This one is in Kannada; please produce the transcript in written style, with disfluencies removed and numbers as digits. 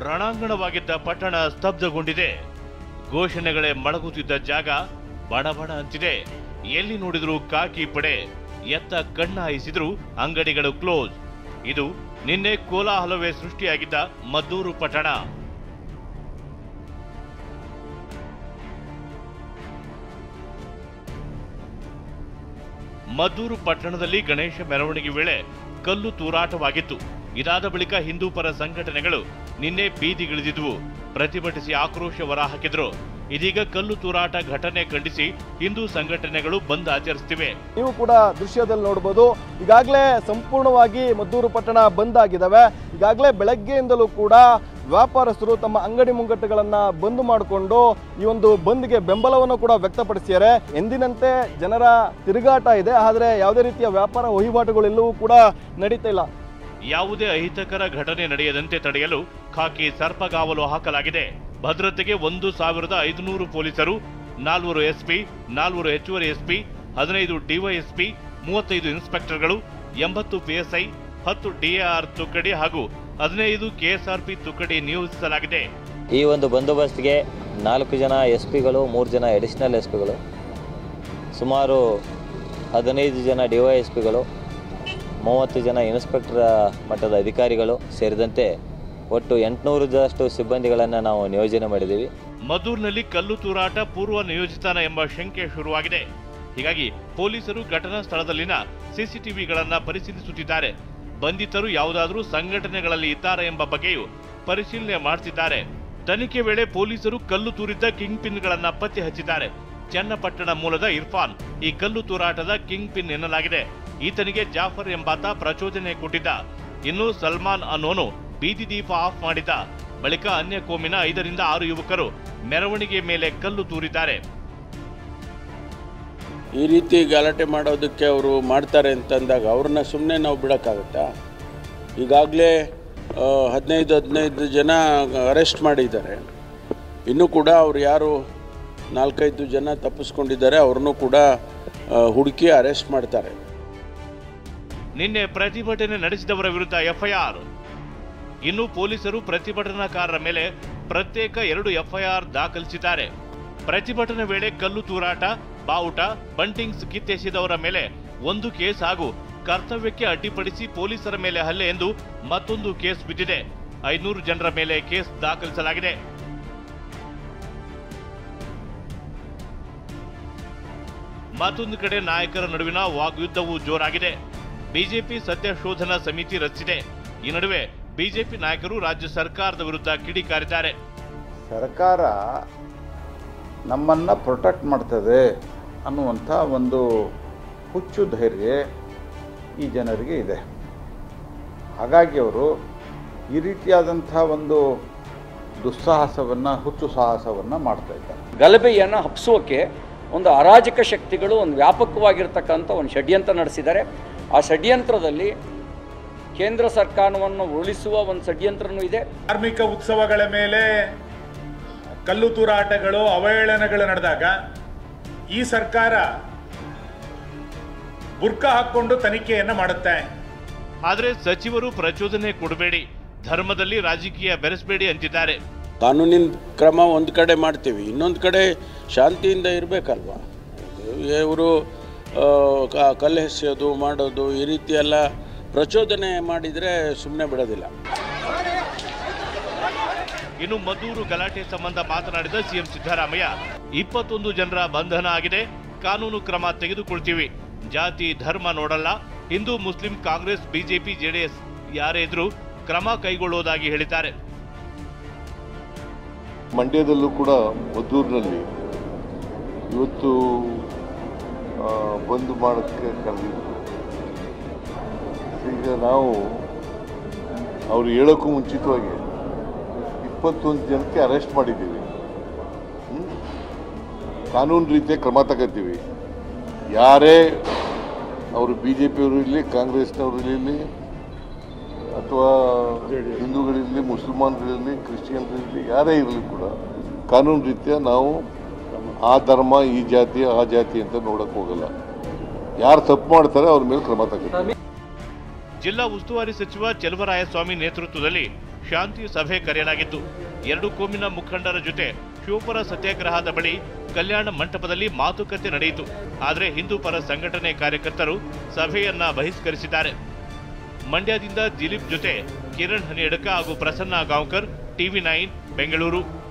ರಣಾಂಗಣವಾಗಿದ್ದ ಪಟ್ಟಣ ಸ್ತಬ್ಧಗೊಂಡಿದೆ. ಘೋಷಣೆಗಳೇ ಮೊಳಗುತ್ತಿದ್ದ ಜಾಗ ಬಡಬಡ ಅಂತಿದೆ. ಎಲ್ಲಿ ನೋಡಿದರೂ ಕಾಕಿ ಪಡೆ. ಎತ್ತ ಕಣ್ಣಾಯಿಸಿದ್ರು ಅಂಗಡಿಗಳು ಕ್ಲೋಸ್. ಇದು ನಿನ್ನೆ ಕೋಲಾಹಲವೇ ಸೃಷ್ಟಿಯಾಗಿದ್ದ ಮದ್ದೂರು ಪಟ್ಟಣ. ಮದ್ದೂರು ಪಟ್ಟಣದಲ್ಲಿ ಗಣೇಶ ಮೆರವಣಿಗೆ ವೇಳೆ ಕಲ್ಲು ತೂರಾಟವಾಗಿತ್ತು. ಇದಾದ ಬಳಿಕ ಹಿಂದೂ ಪರ ಸಂಘಟನೆಗಳು ನಿನ್ನೆ ಬೀದಿಗಿಳಿದಿದ್ವು. ಪ್ರತಿಭಟಿಸಿ ಆಕ್ರೋಶ ಹೊರಹಾಕಿದ್ರು. ಇದೀಗ ಕಲ್ಲು ತೂರಾಟ ಘಟನೆ ಖಂಡಿಸಿ ಹಿಂದೂ ಸಂಘಟನೆಗಳು ಬಂದ್ ಆಚರಿಸುತ್ತಿವೆ. ನೀವು ಕೂಡ ದೃಶ್ಯದಲ್ಲಿ ನೋಡಬಹುದು, ಈಗಾಗಲೇ ಸಂಪೂರ್ಣವಾಗಿ ಮದ್ದೂರು ಪಟ್ಟಣ ಬಂದ್ ಆಗಿದ್ದಾವೆ. ಈಗಾಗಲೇ ಬೆಳಗ್ಗೆಯಿಂದಲೂ ಕೂಡ ವ್ಯಾಪಾರಸ್ಥರು ತಮ್ಮ ಅಂಗಡಿ ಮುಂಗಟ್ಟುಗಳನ್ನು ಬಂದ್ ಮಾಡಿಕೊಂಡು ಈ ಒಂದು ಬಂದ್ಗೆ ಬೆಂಬಲವನ್ನು ಕೂಡ ವ್ಯಕ್ತಪಡಿಸಿದ್ದಾರೆ. ಎಂದಿನಂತೆ ಜನರ ತಿರುಗಾಟ ಇದೆ, ಆದರೆ ಯಾವುದೇ ರೀತಿಯ ವ್ಯಾಪಾರ ವಹಿವಾಟುಗಳೆಲ್ಲವೂ ಕೂಡ ನಡೀತಾ ಇಲ್ಲ. ಯಾವುದೇ ಅಹಿತಕರ ಘಟನೆ ನಡೆಯದಂತೆ ತಡೆಯಲು ಖಾಕಿ ಸರ್ಪಗಾವಲು ಹಾಕಲಾಗಿದೆ. ಭದ್ರತೆಗೆ 1500 ಪೊಲೀಸರು, 4 ಎಸ್ಪಿ, 4 ಹೆಚ್ಚುವರಿ ಎಸ್ಪಿ, 15 ಡಿವೈಎಸ್ಪಿ, 35 ಇನ್ಸ್ಪೆಕ್ಟರ್ಗಳು, 80 ಪಿಎಸ್ಐ, 10 ಡಿಎಆರ್ ತುಕಡಿ ಹಾಗೂ 15 ಕೆಎಸ್ಆರ್ಪಿ ತುಕಡಿ ನಿಯೋಜಿಸಲಾಗಿದೆ. ಈ ಒಂದು ಬಂದೋಬಸ್ತ್ಗೆ 4 ಜನ ಎಸ್ಪಿಗಳು, 3 ಜನ ಅಡಿಷನಲ್ ಎಸ್ಪಿಗಳು, ಸುಮಾರು 15 ಜನ ಡಿವೈಎಸ್ಪಿಗಳು, 30 ಜನ ಇನ್ಸ್ಪೆಕ್ಟರ್ ಮಟ್ಟದ ಅಧಿಕಾರಿಗಳು ಸೇರಿದಂತೆ ಒಟ್ಟು 800ರಷ್ಟು ಸಿಬ್ಬಂದಿಗಳನ್ನು ನಾವು ನಿಯೋಜನೆ ಮಾಡಿದ್ದೀವಿ. ಮದ್ದೂರಿನಲ್ಲಿ ಕಲ್ಲು ತೂರಾಟ ಪೂರ್ವ ನಿಯೋಜಿತನ ಎಂಬ ಶಂಕೆ ಶುರುವಾಗಿದೆ. ಹೀಗಾಗಿ ಪೊಲೀಸರು ಘಟನಾ ಸ್ಥಳದಲ್ಲಿನ ಸಿಸಿಟಿವಿಗಳನ್ನು ಪರಿಶೀಲಿಸುತ್ತಿದ್ದಾರೆ. ಬಂಧಿತರು ಯಾವುದಾದರೂ ಸಂಘಟನೆಗಳಲ್ಲಿ ಇದ್ದಾರೆ ಎಂಬ ಬಗ್ಗೆಯೂ ಪರಿಶೀಲನೆ ಮಾಡುತ್ತಿದ್ದಾರೆ. ತನಿಖೆ ವೇಳೆ ಪೊಲೀಸರು ಕಲ್ಲು ತೂರಿದ್ದ ಕಿಂಗ್ ಪಿನ್ಗಳನ್ನು ಪತ್ತೆ ಹಚ್ಚಿದ್ದಾರೆ. ಚನ್ನಪಟ್ಟಣ ಮೂಲದ ಇರ್ಫಾನ್ ಈ ಕಲ್ಲು ತೂರಾಟದ ಕಿಂಗ್ ಪಿನ್ ಎನ್ನಲಾಗಿದೆ. ಈತನಿಗೆ ಜಾಫರ್ ಎಂಬಾತ ಪ್ರಚೋದನೆ ಕೊಟ್ಟಿದ್ದ. ಇನ್ನು ಸಲ್ಮಾನ್ ಅನ್ನೋನು ಬೀದಿ ದೀಪ ಆಫ್ ಮಾಡಿದ್ದ. ಬಳಿಕ ಅನ್ಯ ಕೋಮಿನ 5 ರಿಂದ 6 ಯುವಕರು ಮೆರವಣಿಗೆ ಮೇಲೆ ಕಲ್ಲು ತೂರಿದ್ದಾರೆ. ಈ ರೀತಿ ಗಲಾಟೆ ಮಾಡೋದಕ್ಕೆ ಅವರು ಮಾಡ್ತಾರೆ ಅಂತಂದಾಗ ಅವ್ರನ್ನ ಸುಮ್ಮನೆ ನಾವು ಬಿಡೋಕ್ಕಾಗತ್ತಾ? ಈಗಾಗಲೇ 15 ಜನ ಅರೆಸ್ಟ್ ಮಾಡಿದ್ದಾರೆ. ಇನ್ನೂ ಕೂಡ ಅವ್ರು ಯಾರು 4-5 ಜನ ತಪ್ಪಿಸ್ಕೊಂಡಿದ್ದಾರೆ, ಅವ್ರನ್ನೂ ಕೂಡ ಹುಡುಕಿ ಅರೆಸ್ಟ್ ಮಾಡ್ತಾರೆ. ನಿನ್ನೆ ಪ್ರತಿಭಟನೆ ನಡೆಸಿದವರ ವಿರುದ್ಧ ಎಫ್ಐಆರ್. ಇನ್ನು ಪೊಲೀಸರು ಪ್ರತಿಭಟನಾಕಾರರ ಮೇಲೆ ಪ್ರತ್ಯೇಕ 2 ಎಫ್ಐಆರ್ ದಾಖಲಿಸಿದ್ದಾರೆ. ಪ್ರತಿಭಟನೆ ವೇಳೆ ಕಲ್ಲು ತೂರಾಟ, ಬಾವುಟ, ಬಂಟಿಂಗ್ಸ್ ಕಿತ್ತೆಸೆದವರ ಮೇಲೆ 1 ಕೇಸ್ ಹಾಗೂ ಕರ್ತವ್ಯಕ್ಕೆ ಅಡ್ಡಿಪಡಿಸಿ ಪೊಲೀಸರ ಮೇಲೆ ಹಲ್ಲೆ ಎಂದು ಮತ್ತೊಂದು ಕೇಸ್ ಬಿದ್ದಿದೆ. 500 ಜನರ ಮೇಲೆ ಕೇಸ್ ದಾಖಲಿಸಲಾಗಿದೆ. ಮತ್ತೊಂದು ಕಡೆ ನಾಯಕರ ನಡುವಿನ ವಾಗ್ಯುದ್ಧವೂ ಜೋರಾಗಿದೆ. ಬಿಜೆಪಿ ಸತ್ಯಶೋಧನಾ ಸಮಿತಿ ರಚಿಸಿದೆ. ಈ ನಡುವೆ ಬಿಜೆಪಿ ನಾಯಕರು ರಾಜ್ಯ ಸರ್ಕಾರದ ವಿರುದ್ಧ ಕಿಡಿಕಾರಿದ್ದಾರೆ. ಸರ್ಕಾರ ನಮ್ಮನ್ನು ಪ್ರೊಟೆಕ್ಟ್ ಮಾಡ್ತದೆ ಅನ್ನುವಂಥ ಒಂದು ಹುಚ್ಚು ಧೈರ್ಯ ಈ ಜನರಿಗೆ ಇದೆ. ಹಾಗಾಗಿ ಅವರು ಈ ರೀತಿಯಾದಂಥ ಒಂದು ದುಸ್ಸಾಹಸವನ್ನು, ಹುಚ್ಚು ಸಾಹಸವನ್ನು ಮಾಡ್ತಾ ಇದ್ದಾರೆ. ಗಲಭೆಯನ್ನು ಹಬ್ಬಿಸೋಕೆ ಒಂದು ಅರಾಜಕ ಶಕ್ತಿಗಳು ಒಂದು ವ್ಯಾಪಕವಾಗಿರ್ತಕ್ಕಂಥ ಒಂದು ಷಡ್ಯಂತ್ರ ನಡೆಸಿದ್ದಾರೆ. ಆ ಷಡ್ಯಂತ್ರದಲ್ಲಿ ಕೇಂದ್ರ ಸರ್ಕಾರವನ್ನು ಉರುಳಿಸುವ ಒಂದು ಷಡ್ಯಂತ್ರನೂ ಇದೆ. ಧಾರ್ಮಿಕ ಉತ್ಸವಗಳ ಮೇಲೆ ಕಲ್ಲು ತೂರಾಟಗಳು, ಅವಹೇಳನಗಳು ನಡೆದಾಗ ಈ ಸರ್ಕಾರ ಬುರ್ಕಾ ಹಾಕೊಂಡು ತನಿಖೆಯನ್ನು ಮಾಡುತ್ತೆ. ಆದರೆ ಸಚಿವರು ಪ್ರಚೋದನೆ ಕೊಡಬೇಡಿ, ಧರ್ಮದಲ್ಲಿ ರಾಜಕೀಯ ಬೆರೆಸಬೇಡಿ ಅಂತಿದ್ದಾರೆ. ಕಾನೂನಿನ ಕ್ರಮ ಒಂದು ಕಡೆ ಮಾಡ್ತೀವಿ, ಇನ್ನೊಂದು ಕಡೆ ಶಾಂತಿಯಿಂದ ಇರಬೇಕಲ್ವಾ? ಇವರು ಕಲ್ಲು ಎಸೆಯೋದು ಮಾಡೋದು ಈ ರೀತಿ ಎಲ್ಲ ಪ್ರಚೋದನೆ ಮಾಡಿದರೆ ಸುಮ್ಮನೆ ಬಿಡೋದಿಲ್ಲ. ಇನ್ನು ಮದ್ದೂರು ಗಲಾಟೆ ಸಂಬಂಧ ಮಾತನಾಡಿದ ಸಿಎಂ ಸಿದ್ದರಾಮಯ್ಯ, 21 ಜನರ ಬಂಧನ ಆಗಿದೆ, ಕಾನೂನು ಕ್ರಮ ತೆಗೆದುಕೊಳ್ತೀವಿ, ಜಾತಿ ಧರ್ಮ ನೋಡಲ್ಲ, Hindu Muslim Congress BJP JDS ಯಾರೇ ಇದ್ರೂ ಕ್ರಮ ಕೈಗೊಳ್ಳುವುದಾಗಿ ಹೇಳಿದ್ದಾರೆ. ಮಂಡ್ಯದಲ್ಲೂ ಕೂಡ ಮದ್ದೂರಿನಲ್ಲಿ ಇವತ್ತು ಬಂದ್ ಮಾಡೋಕ್ಕೆ ಕರೆದಿದ್ರು. ಈಗ ನಾವು ಅವ್ರು ಹೇಳೋಕ್ಕೂ ಮುಂಚಿತವಾಗಿ 21 ಜನಕ್ಕೆ ಅರೆಸ್ಟ್ ಮಾಡಿದ್ದೀವಿ. ಕಾನೂನು ರೀತಿಯ ಕ್ರಮ ತಗೋತೀವಿ. ಯಾರೇ ಅವರು BJPಯವರು ಇರಲಿ, ಕಾಂಗ್ರೆಸ್ನವರು ಇರಲಿ, ಅಥವಾ ಹಿಂದೂಗಳಿರಲಿ, ಮುಸಲ್ಮಾನರಿರಲಿ, ಕ್ರಿಶ್ಚಿಯನ್ರಿರಲಿ, ಯಾರೇ ಇರಲಿ ಕೂಡ ಕಾನೂನು ರೀತಿಯ ನಾವು ಆ ಧರ್ಮ, ಈ ಜಾತಿ, ಆ ಜಾತಿ ಅಂತ ನೋಡಕ್ಕೆ ಹೋಗಲ್ಲ. ಯಾರು ತಪ್ಪು ಮಾಡ್ತಾರೆ ಅವ್ರ ಮೇಲೆ ಕ್ರಮ ತಗೋತೀವಿ. ಜಿಲ್ಲಾ ಉಸ್ತುವಾರಿ ಸಚಿವ ಚೆಲುವರಾಯಸ್ವಾಮಿ ನೇತೃತ್ವದಲ್ಲಿ ಶಾಂತಿ ಸಭೆ ಕರೆಯಲಾಗಿತ್ತು. ಎರಡು ಕೋಮಿನ ಮುಖಂಡರ ಜೊತೆ ಶಿವಪುರ ಸತ್ಯಾಗ್ರಹದ ಬಳಿ ಕಲ್ಯಾಣ ಮಂಟಪದಲ್ಲಿ ಮಾತುಕತೆ ನಡೆಯಿತು. ಆದರೆ ಹಿಂದೂ ಪರ ಸಂಘಟನೆ ಕಾರ್ಯಕರ್ತರು ಸಭೆಯನ್ನ ಬಹಿಷ್ಕರಿಸಿದ್ದಾರೆ. ಮಂಡ್ಯದಿಂದ ದಿಲೀಪ್ ಜೊತೆ ಕಿರಣ್ ಹನಿಯಡ್ಕ ಹಾಗೂ ಪ್ರಸನ್ನ ಗಾಂವ್ಕರ್, TV9 ಬೆಂಗಳೂರು.